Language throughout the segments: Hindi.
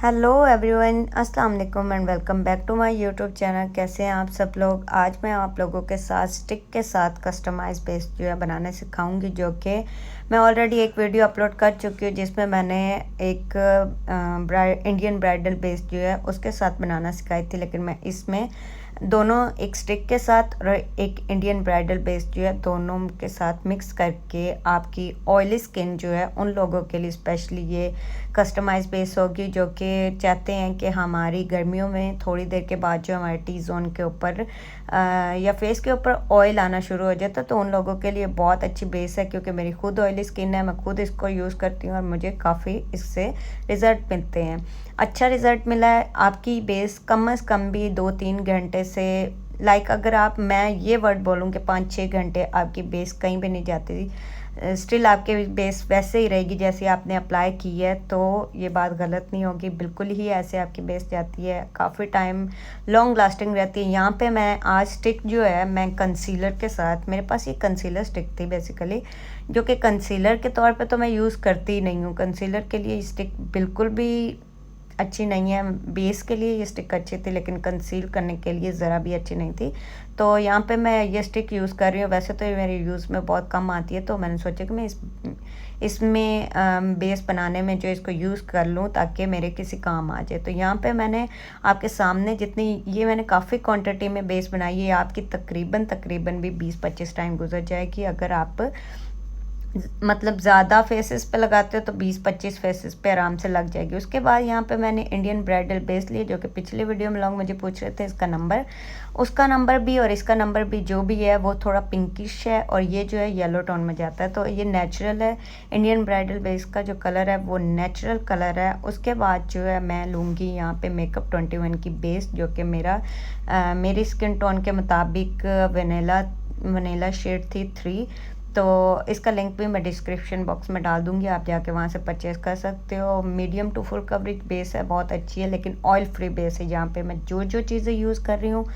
हेलो एवरीवन, अस्सलाम वालेकुम and welcome back to my YouTube channel. कैसे हैं आप सब लोग। आज मैं आप लोगों के साथ स्टिक के साथ कस्टमाइज बेस जो है बनाना सिखाऊंगी, जो कि मैं ऑलरेडी एक वीडियो अपलोड कर चुकी हूँ जिसमें मैंने एक इंडियन ब्राइडल बेस जो है उसके साथ बनाना सिखाई थी। लेकिन मैं इसमें दोनों, एक स्टिक के साथ और एक इंडियन ब्राइडल बेस जो है, दोनों के साथ मिक्स करके आपकी ऑयली स्किन जो है उन लोगों के लिए स्पेशली ये कस्टमाइज बेस होगी, जो कि चाहते हैं कि हमारी गर्मियों में थोड़ी देर के बाद जो हमारे टी जोन के ऊपर या फेस के ऊपर ऑयल आना शुरू हो जाता है, तो उन लोगों के लिए बहुत अच्छी बेस है। क्योंकि मेरी खुद ऑयली स्किन है, मैं खुद इसको यूज़ करती हूँ और मुझे काफ़ी इससे रिज़ल्ट मिलते हैं। अच्छा रिज़ल्ट मिला है। आपकी बेस कम से कम भी 2-3 घंटे से, अगर आप, मैं ये वर्ड बोलूँ कि 5-6 घंटे आपकी बेस कहीं भी नहीं जाती, स्टिल आपके बेस वैसे ही रहेगी जैसे आपने अप्लाई की है। तो ये बात गलत नहीं होगी, बिल्कुल ही ऐसे आपकी बेस जाती है, काफ़ी टाइम लॉन्ग लास्टिंग रहती है। यहाँ पे मैं आज स्टिक जो है मैं कंसीलर के साथ, मेरे पास ये कंसीलर स्टिक थी बेसिकली, जो कि कंसीलर के तौर पे तो मैं यूज़ करती ही नहीं हूँ। कंसीलर के लिए स्टिक बिल्कुल भी अच्छी नहीं है। बेस के लिए ये स्टिक अच्छी थी लेकिन कंसील करने के लिए ज़रा भी अच्छी नहीं थी। तो यहाँ पे मैं ये स्टिक यूज़ कर रही हूँ। वैसे तो ये मेरे यूज़ में बहुत कम आती है, तो मैंने सोचा कि मैं इसमें बेस बनाने में जो इसको यूज़ कर लूँ ताकि मेरे किसी काम आ जाए। तो यहाँ पे मैंने आपके सामने जितनी, ये मैंने काफ़ी क्वांटिटी में बेस बनाई है, आपकी तकरीबन भी 20-25 टाइम गुजर जाएगी। अगर आप मतलब ज़्यादा फेसेस पे लगाते हो तो 20-25 फेसेस पे आराम से लग जाएगी। उसके बाद यहाँ पे मैंने इंडियन ब्राइडल बेस लिए, जो कि पिछले वीडियो में लोग मुझे पूछ रहे थे इसका नंबर, उसका नंबर भी और इसका नंबर भी जो भी है वो थोड़ा पिंकिश है और ये जो है येलो टोन में जाता है। तो ये नेचुरल है, इंडियन ब्राइडल बेस का जो कलर है वो नेचुरल कलर है। उसके बाद जो है मैं लूँगी यहाँ पे मेकअप 21 की बेस, जो कि मेरी स्किन टोन के मुताबिक वनीला शेड थी 3। तो इसका लिंक भी मैं डिस्क्रिप्शन बॉक्स में डाल दूंगी, आप जाके वहाँ से परचेज़ कर सकते हो। Medium to full coverage base है, बहुत अच्छी है, लेकिन ऑयल फ्री बेस है। यहाँ पे मैं जो चीज़ें यूज़ कर रही हूँ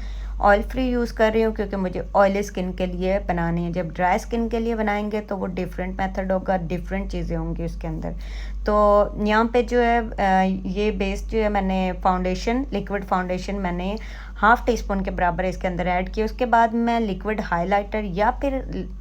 ऑयल फ्री यूज़ कर रही हूँ, क्योंकि मुझे ऑयली स्किन के लिए बनानी है। जब ड्राई स्किन के लिए बनाएंगे तो वो डिफरेंट मेथड होगा, डिफरेंट चीज़ें होंगी उसके अंदर। तो यहाँ पे जो है ये बेस जो है, मैंने फाउंडेशन, लिक्विड फाउंडेशन मैंने हाफ़ टी स्पून के बराबर इसके अंदर ऐड किया। उसके बाद मैं लिक्विड हाइलाइटर या फिर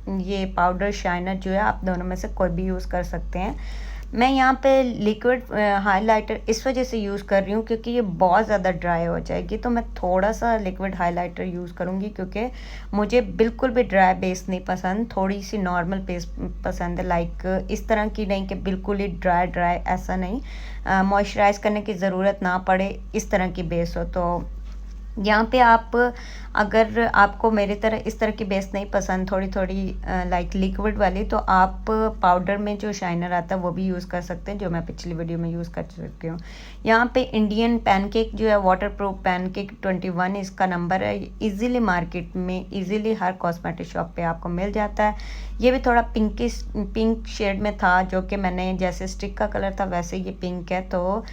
ये पाउडर शाइनर जो है, आप दोनों में से कोई भी यूज़ कर सकते हैं। मैं यहाँ पे लिक्विड हाइलाइटर इस वजह से यूज़ कर रही हूँ क्योंकि ये बहुत ज़्यादा ड्राई हो जाएगी, तो मैं थोड़ा सा लिक्विड हाइलाइटर यूज़ करूँगी, क्योंकि मुझे बिल्कुल भी ड्राई बेस नहीं पसंद, थोड़ी सी नॉर्मल बेस पसंद है। इस तरह की नहीं कि बिल्कुल ही ड्राई, ऐसा नहीं, मॉइस्चराइज़ करने की ज़रूरत ना पड़े, इस तरह की बेस हो। तो यहाँ पे आप, अगर आपको मेरी तरह इस तरह की बेस नहीं पसंद, थोड़ी थोड़ी लिक्विड वाली, तो आप पाउडर में जो शाइनर आता है वो भी यूज़ कर सकते हैं, जो मैं पिछली वीडियो में यूज़ कर चुकी हूँ। यहाँ पे इंडियन पैनकेक जो है, वाटर प्रूफ पैनकेक 21 इसका नंबर है। इजीली मार्केट में, इजीली हर कॉस्मेटिक शॉप पे आपको मिल जाता है। ये भी थोड़ा पिंक शेड में था, जो कि मैंने, जैसे स्टिक का कलर था वैसे ये पिंक है। तो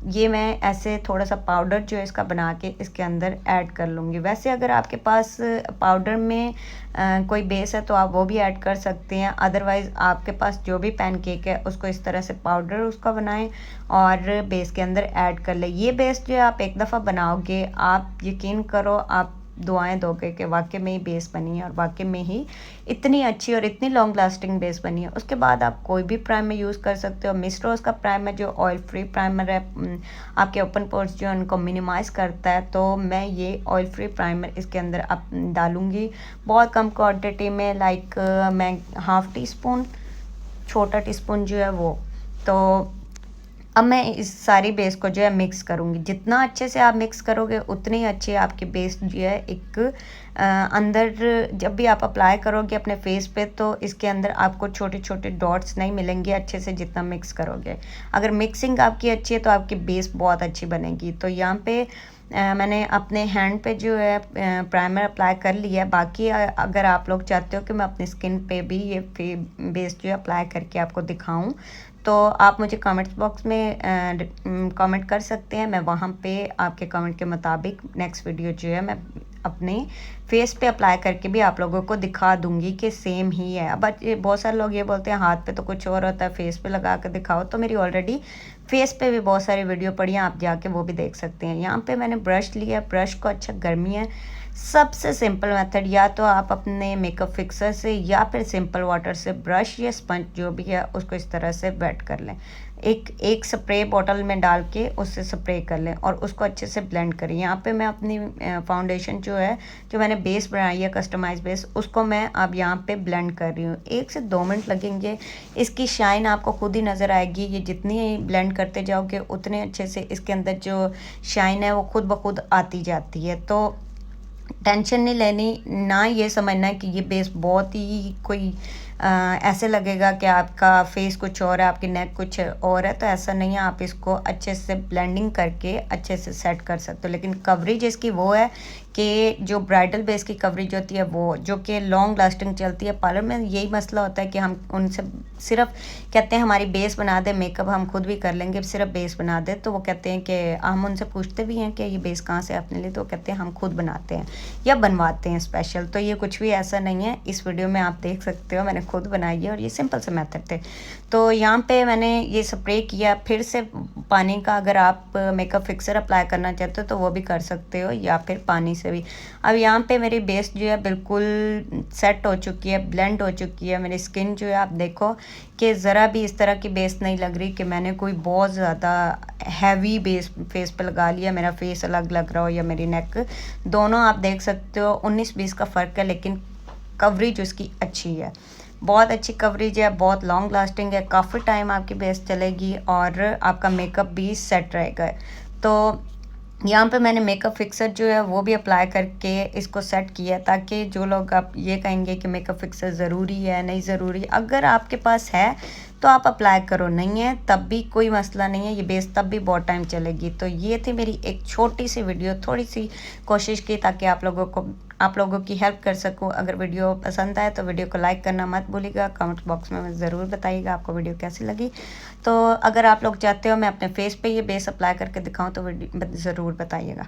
ये मैं ऐसे थोड़ा सा पाउडर जो है इसका बना के इसके अंदर ऐड कर लूँगी। वैसे अगर आपके पास पाउडर में कोई बेस है तो आप वो भी ऐड कर सकते हैं। अदरवाइज़ आपके पास जो भी पैनकेक है उसको इस तरह से पाउडर उसका बनाएं और बेस के अंदर ऐड कर ले। ये बेस जो है आप एक दफ़ा बनाओगे, आप यकीन करो, आप दुआएं दोगे कि वाकई में ही बेस बनी है, और वाकई में ही इतनी अच्छी और इतनी लॉन्ग लास्टिंग बेस बनी है। उसके बाद आप कोई भी प्राइमर यूज़ कर सकते हो। मिस रोज़ का प्राइमर जो ऑयल फ्री प्राइमर है, आपके ओपन पोर्स जो है उनको मिनिमाइज़ करता है, तो मैं ये ऑयल फ्री प्राइमर इसके अंदर अब डालूँगी बहुत कम क्वांटिटी में, मैं हाफ़ टी स्पून, छोटा टी स्पून जो है वो। तो अब मैं इस सारी बेस को जो है मिक्स करूँगी। जितना अच्छे से आप मिक्स करोगे उतनी अच्छी आपकी बेस जो है एक अंदर, जब भी आप अप्लाई करोगे अपने फेस पे तो इसके अंदर आपको छोटे छोटे डॉट्स नहीं मिलेंगे अच्छे से, जितना मिक्स करोगे। अगर मिक्सिंग आपकी अच्छी है तो आपकी बेस बहुत अच्छी बनेगी। तो यहाँ पे मैंने अपने हैंड पे जो है प्राइमर अप्लाई कर लिया है। बाकी अगर आप लोग चाहते हो कि मैं अपनी स्किन पे भी ये बेस जो है अप्लाई करके आपको दिखाऊं, तो आप मुझे कमेंट्स बॉक्स में कमेंट कर सकते हैं। मैं वहाँ पे आपके कमेंट के मुताबिक नेक्स्ट वीडियो जो है मैं अपने फेस पे अप्लाई करके भी आप लोगों को दिखा दूंगी कि सेम ही है। अब बहुत सारे लोग ये बोलते हैं हाथ पे तो कुछ और होता है, फेस पे लगा कर दिखाओ, तो मेरी ऑलरेडी फेस पे भी बहुत सारी वीडियो पड़ी हैं, आप जाके वो भी देख सकते हैं। यहाँ पे मैंने ब्रश लिया, ब्रश को अच्छा गर्मी है, सबसे सिंपल मेथड या तो आप अपने मेकअप फिक्सर से या फिर सिंपल वाटर से ब्रश या स्पंज जो भी है उसको इस तरह से वेट कर लें। एक स्प्रे बॉटल में डाल के उससे स्प्रे कर लें और उसको अच्छे से ब्लेंड करें। यहाँ पे मैं अपनी फाउंडेशन जो है, जो मैंने बेस बनाई है कस्टमाइज बेस, उसको मैं अब यहाँ पे ब्लेंड कर रही हूँ। 1 से 2 मिनट लगेंगे, इसकी शाइन आपको खुद ही नज़र आएगी। ये जितनी ब्लेंड करते जाओगे उतने अच्छे से इसके अंदर जो शाइन है वो खुद ब खुद आती जाती है। तो टेंशन नहीं लेनी, ना ये समझना है कि ये बेस बहुत ही कोई ऐसे लगेगा कि आपका फेस कुछ और है, आपकी नेक कुछ और है, तो ऐसा नहीं है। आप इसको अच्छे से ब्लेंडिंग करके अच्छे से सेट कर सकते हो। लेकिन कवरेज इसकी वो है कि जो ब्राइडल बेस की कवरेज होती है वो, जो कि लॉन्ग लास्टिंग चलती है। पार्लर में यही मसला होता है कि हम उनसे सिर्फ कहते हैं हमारी बेस बना दे, मेकअप हम खुद भी कर लेंगे, सिर्फ बेस बना दे, तो वो कहते हैं कि हम उनसे पूछते भी हैं कि ये बेस कहाँ से आपने ली, तो वो कहते हैं हम खुद बनाते हैं या बनवाते हैं स्पेशल। तो ये कुछ भी ऐसा नहीं है, इस वीडियो में आप देख सकते हो मैंने खुद बनाई है और ये सिंपल से मेथड थे। तो यहाँ पे मैंने ये स्प्रे किया, फिर से पानी का, अगर आप मेकअप फिक्सर अप्लाई करना चाहते हो तो वो भी कर सकते हो, या फिर पानी से भी। अब यहाँ पे मेरी बेस जो है बिल्कुल सेट हो चुकी है, ब्लेंड हो चुकी है। मेरी स्किन जो है आप देखो कि ज़रा भी इस तरह की बेस नहीं लग रही कि मैंने कोई बहुत ज़्यादा हैवी बेस फेस पे लगा लिया, मेरा फेस अलग लग रहा हो या मेरी नेक, दोनों आप देख सकते हो 19-20 का फ़र्क है, लेकिन कवरेज उसकी अच्छी है, बहुत अच्छी कवरेज है, बहुत लॉन्ग लास्टिंग है, काफ़ी टाइम आपकी बेस चलेगी और आपका मेकअप भी सेट रहेगा। तो यहाँ पे मैंने मेकअप फिक्सर जो है वो भी अप्लाई करके इसको सेट किया, ताकि जो लोग आप ये कहेंगे कि मेकअप फिक्सर ज़रूरी है, नहीं ज़रूरी, अगर आपके पास है तो आप अप्लाई करो, नहीं है तब भी कोई मसला नहीं है, ये बेस तब भी बहुत टाइम चलेगी। तो ये थी मेरी एक छोटी सी वीडियो, थोड़ी सी कोशिश की ताकि आप लोगों की हेल्प कर सकूं। अगर वीडियो पसंद आए तो वीडियो को लाइक करना मत भूलिएगा, कमेंट बॉक्स में ज़रूर बताइएगा आपको वीडियो कैसी लगी। तो अगर आप लोग चाहते हो मैं अपने फेस पे ये बेस अप्लाई करके दिखाऊं तो वीडियो ज़रूर बताइएगा।